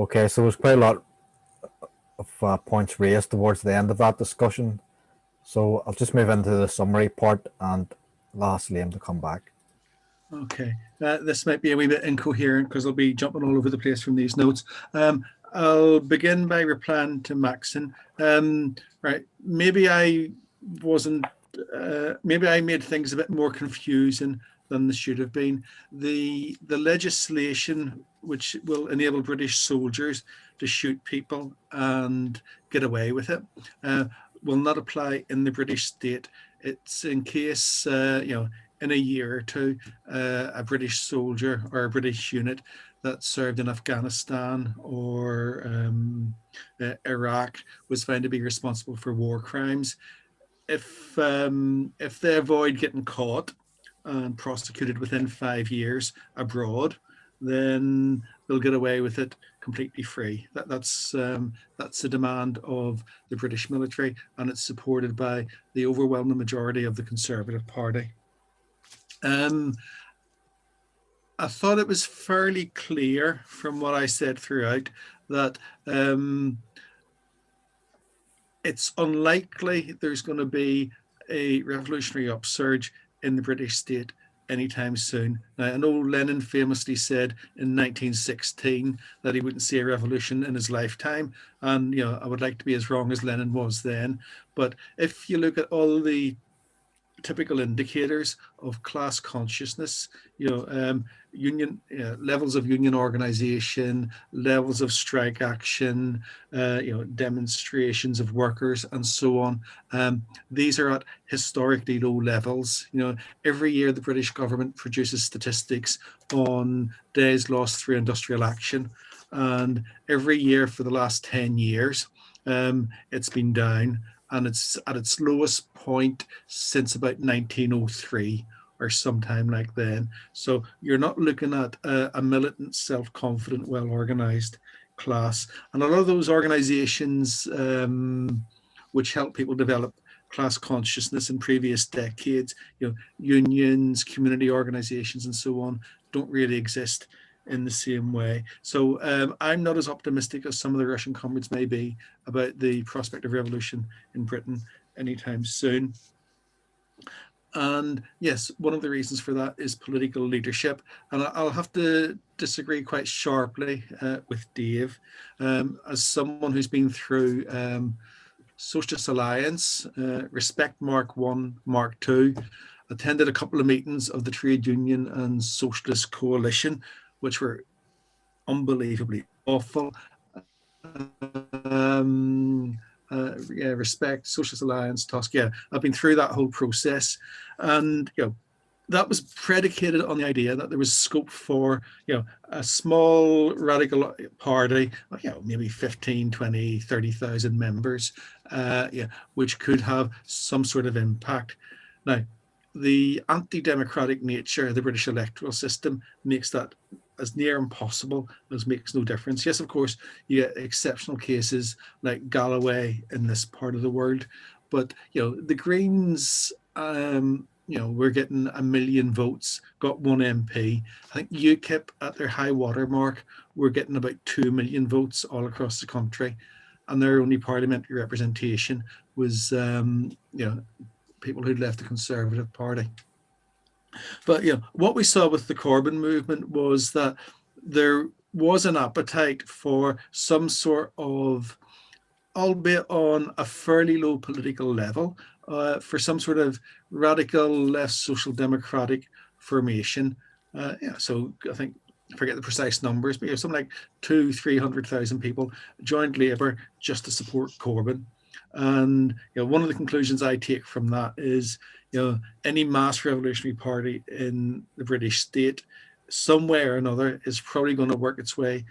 Okay, so there's quite a lot of points raised towards the end of that discussion. So I'll just move into the summary part and ask Liam to come back. Okay, this might be a wee bit incoherent because I'll be jumping all over the place from these notes. I'll begin by replying to Maxon. Right, maybe I wasn't, maybe I made things a bit more confusing than they should have been. The legislation which will enable British soldiers to shoot people and get away with it will not apply in the British state. It's in case, in a year or two, a British soldier or a British unit that served in Afghanistan or Iraq was found to be responsible for war crimes. If they avoid getting caught and prosecuted within 5 years abroad, then they'll get away with it completely free. That's the demand of the British military, and it's supported by the overwhelming majority of the Conservative Party. I thought it was fairly clear from what I said throughout that it's unlikely there's going to be a revolutionary upsurge in the British state anytime soon. Now, I know Lenin famously said in 1916 that he wouldn't see a revolution in his lifetime, and I would like to be as wrong as Lenin was then. But if you look at all the typical indicators of class consciousness, union levels of union organization, levels of strike action, demonstrations of workers, and so on. These are at historically low levels. Every year the British government produces statistics on days lost through industrial action, and every year for the last 10 years, it's been down. And it's at its lowest point since about 1903 or sometime like then. So you're not looking at a militant, self-confident, well-organized class. And a lot of those organizations which help people develop class consciousness in previous decades, unions, community organizations, and so on, don't really exist in the same way. So I'm not as optimistic as some of the Russian comrades may be about the prospect of revolution in Britain anytime soon. And yes, one of the reasons for that is political leadership. And I'll have to disagree quite sharply with Dave. As someone who's been through Socialist Alliance, Respect Mark 1, Mark 2, attended a couple of meetings of the Trade Union and Socialist Coalition, which were unbelievably awful. Respect, Socialist Alliance, Tusk. Yeah, I've been through that whole process, and that was predicated on the idea that there was scope for a small radical party, maybe 15, 20, 30,000 members, which could have some sort of impact. Now, the anti-democratic nature of the British electoral system makes that as near impossible as makes no difference. Yes, of course, you get exceptional cases like Galloway in this part of the world, but the Greens, we're getting 1 million votes, got 1 MP. I think UKIP at their high water mark, we're getting about 2 million votes all across the country, and their only parliamentary representation was people who'd left the Conservative Party. But what we saw with the Corbyn movement was that there was an appetite for some sort of, albeit on a fairly low political level, for some sort of radical, less social democratic formation. So I think, I forget the precise numbers, but something like 200,000-300,000 people joined Labour just to support Corbyn. And one of the conclusions I take from that is, any mass revolutionary party in the British state, some way or another, is probably going to work its way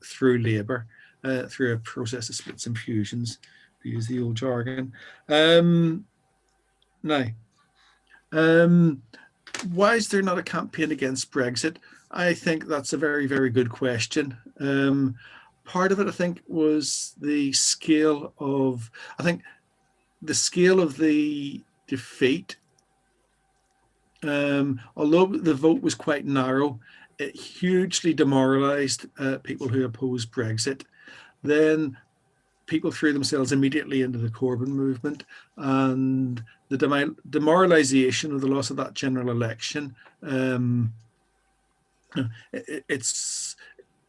through Labour, through a process of splits and fusions, to use the old jargon. Now, why is there not a campaign against Brexit? I think that's a very, very good question. Part of it, I think, was the scale of the defeat. Although the vote was quite narrow, it hugely demoralised people who opposed Brexit. Then people threw themselves immediately into the Corbyn movement, and the demoralisation of the loss of that general election. It's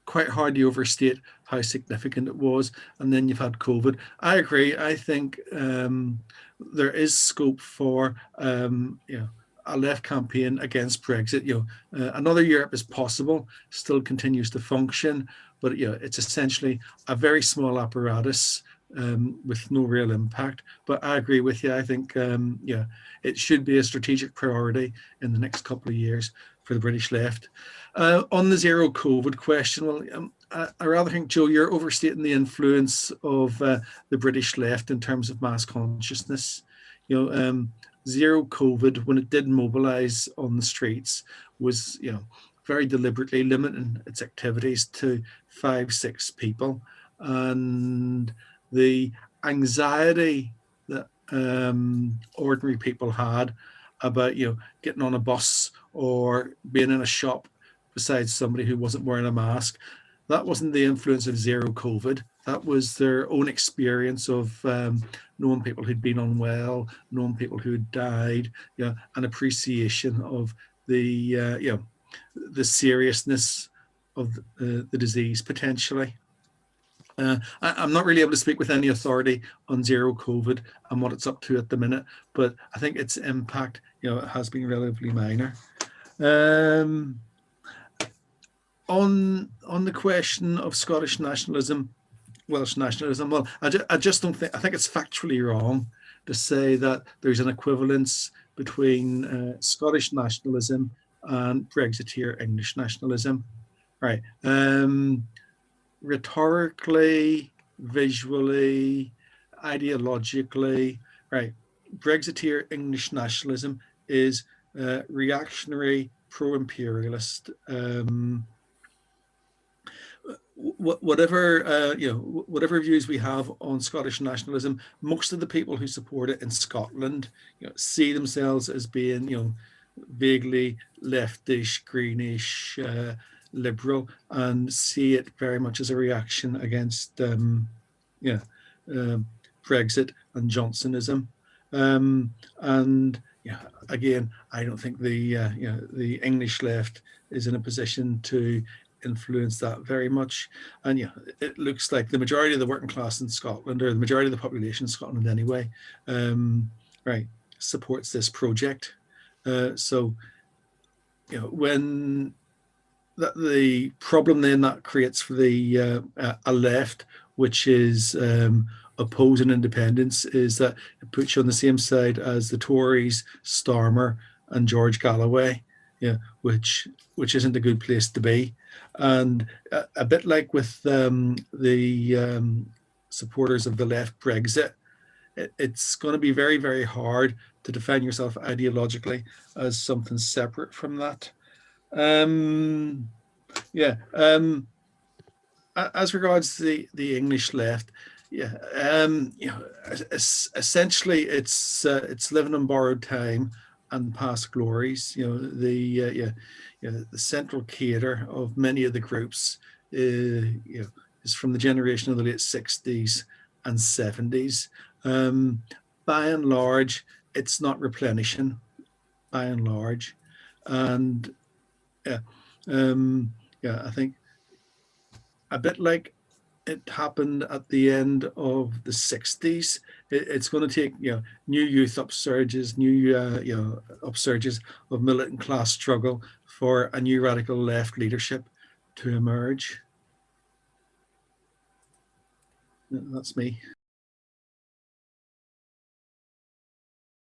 quite hard to overstate how significant it was. And then you've had COVID. I agree. I think there is scope for a left campaign against Brexit. Another Europe is possible, still continues to function, but it's essentially a very small apparatus with no real impact. But I agree with you. I think it should be a strategic priority in the next couple of years for the British left. On the zero COVID question, well, I rather think, Joe, you're overstating the influence of the British left in terms of mass consciousness. Zero COVID, when it did mobilise on the streets, was very deliberately limiting its activities to 5-6 people, and the anxiety that ordinary people had about getting on a bus or being in a shop beside somebody who wasn't wearing a mask, that wasn't the influence of zero COVID. That was their own experience of knowing people who'd been unwell, knowing people who had died, an appreciation of the seriousness of the disease potentially. I'm not really able to speak with any authority on zero COVID and what it's up to at the minute, but I think its impact, has been relatively minor. On the question of Scottish nationalism, Welsh nationalism, well, I just don't think, I think it's factually wrong to say that there's an equivalence between Scottish nationalism and Brexiteer English nationalism. Right. Rhetorically, visually, ideologically, right, Brexiteer English nationalism is reactionary, pro-imperialist. Whatever whatever views we have on Scottish nationalism, most of the people who support it in Scotland, see themselves as being, vaguely leftish, greenish, liberal, and see it very much as a reaction against Brexit and Johnsonism. And again, I don't think the English left is in a position to influence that very much. And it looks like the majority of the working class in Scotland, or the majority of the population in Scotland anyway, right, supports this project. So when the problem then that creates for the a left which is opposing independence is that it puts you on the same side as the Tories, Starmer and George Galloway, which isn't a good place to be. And a bit like with the supporters of the left Brexit, it's going to be very, very hard to define yourself ideologically as something separate from that. As regards the English left, essentially it's living on borrowed time and past glories. The central cater of many of the groups is from the generation of the late 60s and 70s. By and large, it's not replenishing. By and large, and I think a bit like it happened at the end of the 60s, it's going to take new youth upsurges, new upsurges of militant class struggle for a new radical left leadership to emerge. That's me.